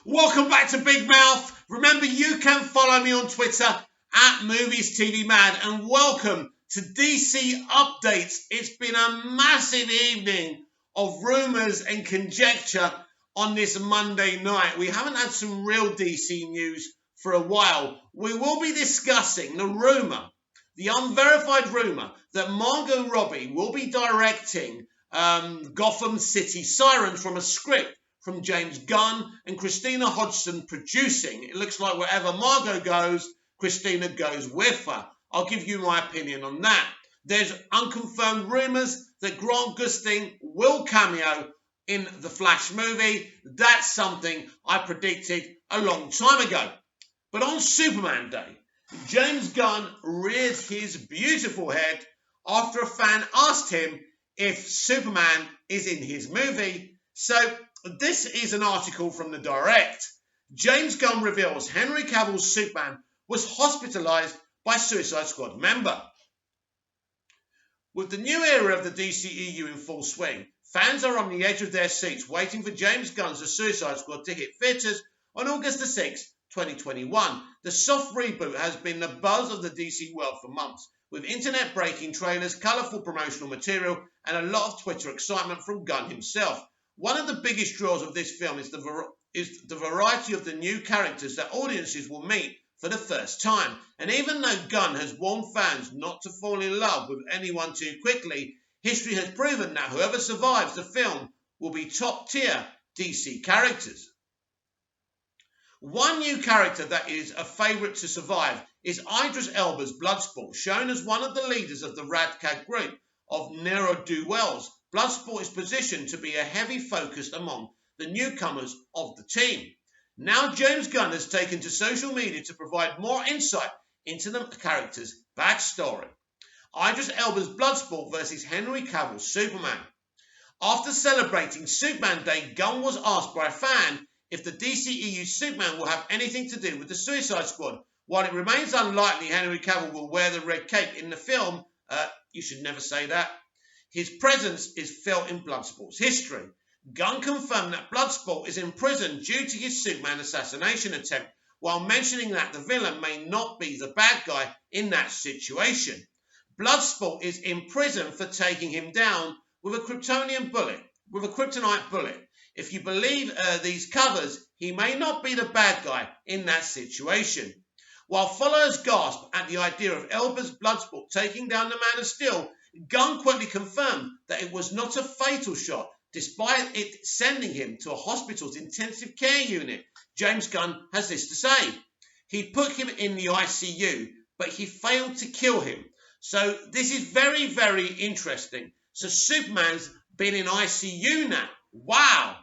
Welcome back to Big Mouth. Remember, you can follow me on Twitter at Movies TV Mad, and welcome to DC Updates. It's been a massive evening of rumours and conjecture on this Monday night. We haven't had some real DC news for a while. We will be discussing the rumour, the unverified rumour, that Margot Robbie will be directing Gotham City Sirens from a script from James Gunn and Christina Hodgson producing. It looks like wherever Margot goes, Christina goes with her. I'll give you my opinion on that. There's unconfirmed rumours that Grant Gustin will cameo in the Flash movie. That's something I predicted a long time ago. But on Superman Day, James Gunn reared his beautiful head after a fan asked him if Superman is in his movie. So this is an article from The Direct. James Gunn reveals Henry Cavill's Superman was hospitalised by Suicide Squad member. With the new era of the DCEU in full swing, fans are on the edge of their seats waiting for James Gunn's The Suicide Squad to hit theatres on August the 6th, 2021. The soft reboot has been the buzz of the DC world for months, with internet-breaking trailers, colourful promotional material, and a lot of Twitter excitement from Gunn himself. One of the biggest draws of this film is the variety of the new characters that audiences will meet for the first time. And even though Gunn has warned fans not to fall in love with anyone too quickly, history has proven that whoever survives the film will be top-tier DC characters. One new character that is a favourite to survive is Idris Elba's Bloodsport, shown as one of the leaders of the Radcad group of ne'er-do-wells. Bloodsport is positioned to be a heavy focus among the newcomers of the team. Now James Gunn has taken to social media to provide more insight into the character's backstory. Idris Elba's Bloodsport versus Henry Cavill's Superman. After celebrating Superman Day, Gunn was asked by a fan if the DCEU Superman will have anything to do with the Suicide Squad. While it remains unlikely Henry Cavill will wear the red cape in the film, you should never say that, his presence is felt in Bloodsport's history. Gunn confirmed that Bloodsport is in prison due to his Superman assassination attempt, while mentioning that the villain may not be the bad guy in that situation. Bloodsport is in prison for taking him down with a kryptonite bullet. If you believe these covers, he may not be the bad guy in that situation. While followers gasp at the idea of Elba's Bloodsport taking down the Man of Steel, Gunn quickly confirmed that it was not a fatal shot, despite it sending him to a hospital's intensive care unit. James Gunn has this to say: he put him in the ICU, but he failed to kill him. So this is very, very interesting. So Superman's been in ICU now. Wow!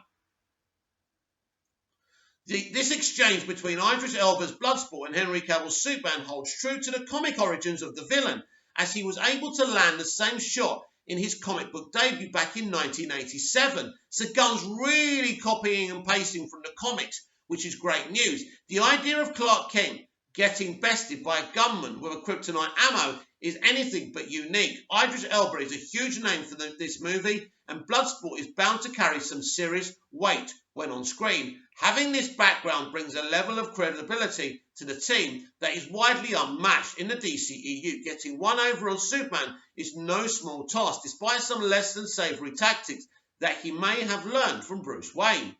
This exchange between Idris Elba's Bloodsport and Henry Cavill's Superman holds true to the comic origins of the villain, as he was able to land the same shot in his comic book debut back in 1987. So Gunn's really copying and pasting from the comics, which is great news. The idea of Clark Kent getting bested by a gunman with a kryptonite ammo is anything but unique. Idris Elba is a huge name for this movie, and Bloodsport is bound to carry some serious weight when on screen. Having this background brings a level of credibility to the team that is widely unmatched in the DCEU. Getting one over on Superman is no small task, despite some less than savoury tactics that he may have learned from Bruce Wayne.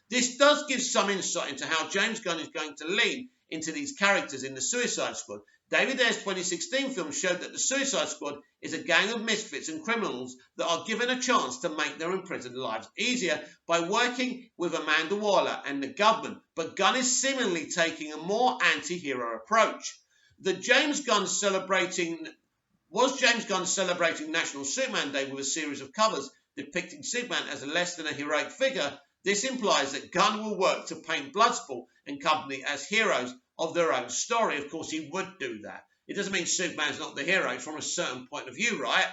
This does give some insight into how James Gunn is going to lean into these characters in the Suicide Squad. David Ayer's 2016 film showed that the Suicide Squad is a gang of misfits and criminals that are given a chance to make their imprisoned lives easier by working with Amanda Waller and the government, but Gunn is seemingly taking a more anti-hero approach. Was James Gunn celebrating National Superman Day with a series of covers depicting Superman as less than a heroic figure? This implies that Gunn will work to paint Bloodsport and company as heroes of their own story. Of course, he would do that. It doesn't mean Superman's not the hero from a certain point of view, right?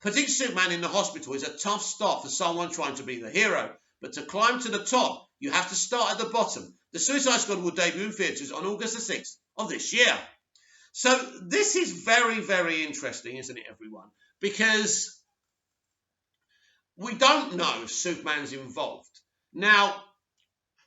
Putting Superman in the hospital is a tough start for someone trying to be the hero, but to climb to the top, you have to start at the bottom. The Suicide Squad will debut in theatres on August the 6th of this year. So this is very, very interesting, isn't it, everyone? Because we don't know if Superman's involved. Now,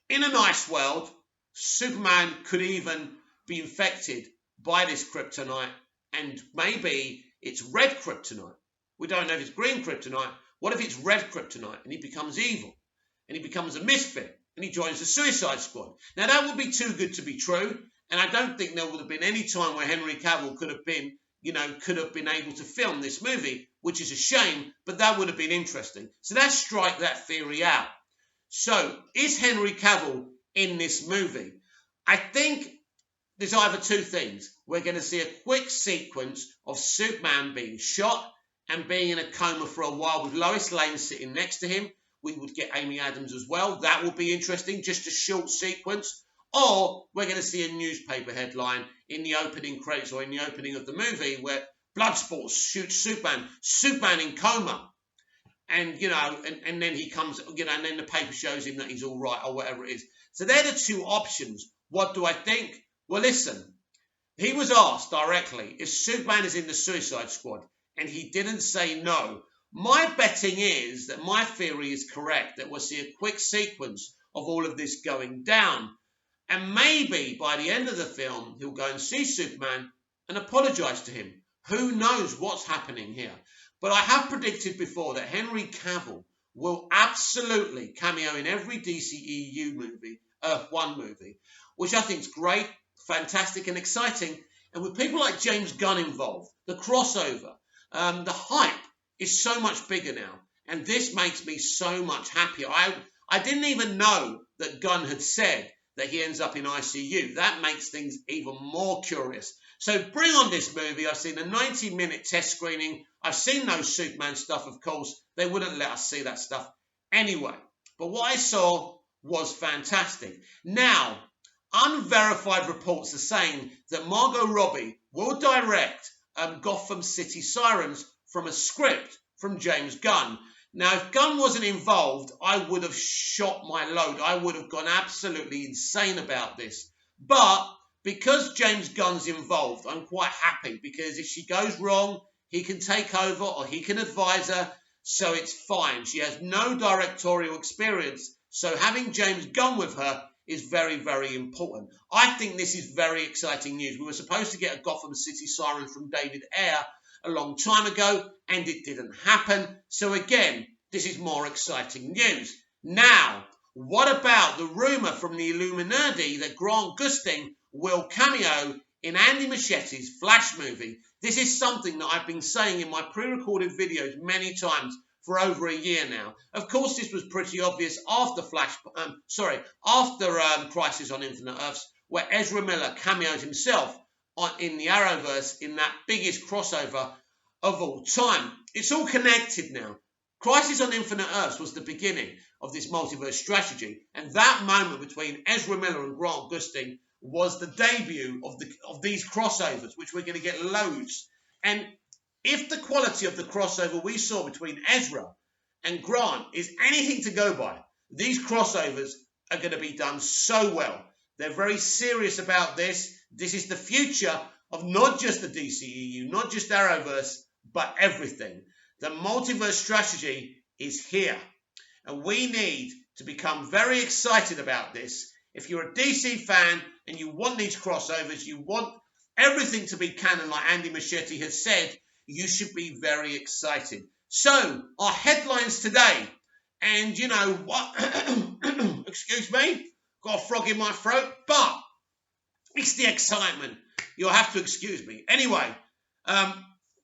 In a nice world, Superman could even be infected by this kryptonite, and maybe it's red kryptonite. We don't know if it's green kryptonite. What if it's red kryptonite and he becomes evil and he becomes a misfit and he joins the Suicide Squad? Now, that would be too good to be true, and I don't think there would have been any time where Henry Cavill could have been able to film this movie, which is a shame, but that would have been interesting. So let's strike that theory out. So, is Henry Cavill in this movie? I think there's either two things. We're going to see a quick sequence of Superman being shot and being in a coma for a while with Lois Lane sitting next to him. We would get Amy Adams as well. That would be interesting, just a short sequence. Or we're going to see a newspaper headline in the opening credits or in the opening of the movie where Bloodsport shoots Superman in coma. And, and then he comes, and then the paper shows him that he's all right or whatever it is. So they're the two options. What do I think? Well, listen, he was asked directly if Superman is in the Suicide Squad, and he didn't say no. My betting is that my theory is correct, that we'll see a quick sequence of all of this going down. And maybe by the end of the film, he'll go and see Superman and apologise to him. Who knows what's happening here? But I have predicted before that Henry Cavill will absolutely cameo in every DCEU movie, Earth 1 movie, which I think is great, fantastic and exciting. And with people like James Gunn involved, the crossover, the hype is so much bigger now. And this makes me so much happier. I didn't even know that Gunn had said that he ends up in ICU. That makes things even more curious. So bring on this movie. I've seen a 90-minute test screening. I've seen no Superman stuff, of course. They wouldn't let us see that stuff anyway. But what I saw was fantastic. Now, unverified reports are saying that Margot Robbie will direct Gotham City Sirens from a script from James Gunn. Now, if Gunn wasn't involved, I would have shot my load. I would have gone absolutely insane about this. But because James Gunn's involved, I'm quite happy, because if she goes wrong, he can take over or he can advise her, so it's fine. She has no directorial experience, so having James Gunn with her is very, very important. I think this is very exciting news. We were supposed to get a Gotham City Siren from David Ayer a long time ago, and it didn't happen. So again, this is more exciting news. Now, what about the rumour from the Illuminati that Grant Gustin will cameo in Andy Machiete's Flash movie? This is something that I've been saying in my pre-recorded videos many times for over a year now. Of course, this was pretty obvious after Crisis on Infinite Earths, where Ezra Miller cameos himself in the Arrowverse in that biggest crossover of all time. It's all connected now. Crisis on Infinite Earths was the beginning of this multiverse strategy, and that moment between Ezra Miller and Grant Gustin was the debut of these crossovers, which we're going to get loads. And if the quality of the crossover we saw between Ezra and Grant is anything to go by, these crossovers are going to be done so well. They're very serious about this. This is the future of not just the DCEU, not just Arrowverse, but everything. The multiverse strategy is here, and we need to become very excited about this. If you're a DC fan and you want these crossovers, you want everything to be canon like Andy Muschietti has said, you should be very excited. So, our headlines today, and you know what, excuse me, got a frog in my throat, but it's the excitement. You'll have to excuse me. Anyway,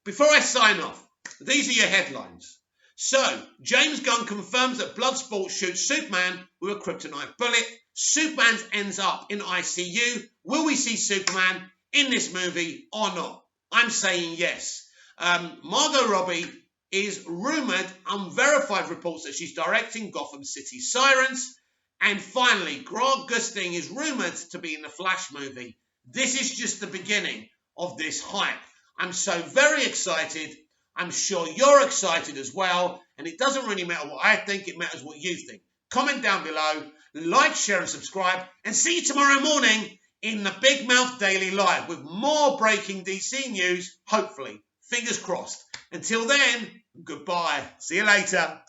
before I sign off, these are your headlines. So, James Gunn confirms that Bloodsport shoots Superman with a kryptonite bullet. Superman ends up in ICU. Will we see Superman in this movie or not? I'm saying yes. Margot Robbie is rumoured, unverified reports that she's directing Gotham City Sirens. And finally, Grant Gustin is rumoured to be in the Flash movie. This is just the beginning of this hype. I'm so very excited. I'm sure you're excited as well. And it doesn't really matter what I think, it matters what you think. Comment down below, like, share and subscribe. And see you tomorrow morning in the Big Mouth Daily Live with more breaking DC news, hopefully. Fingers crossed. Until then, goodbye. See you later.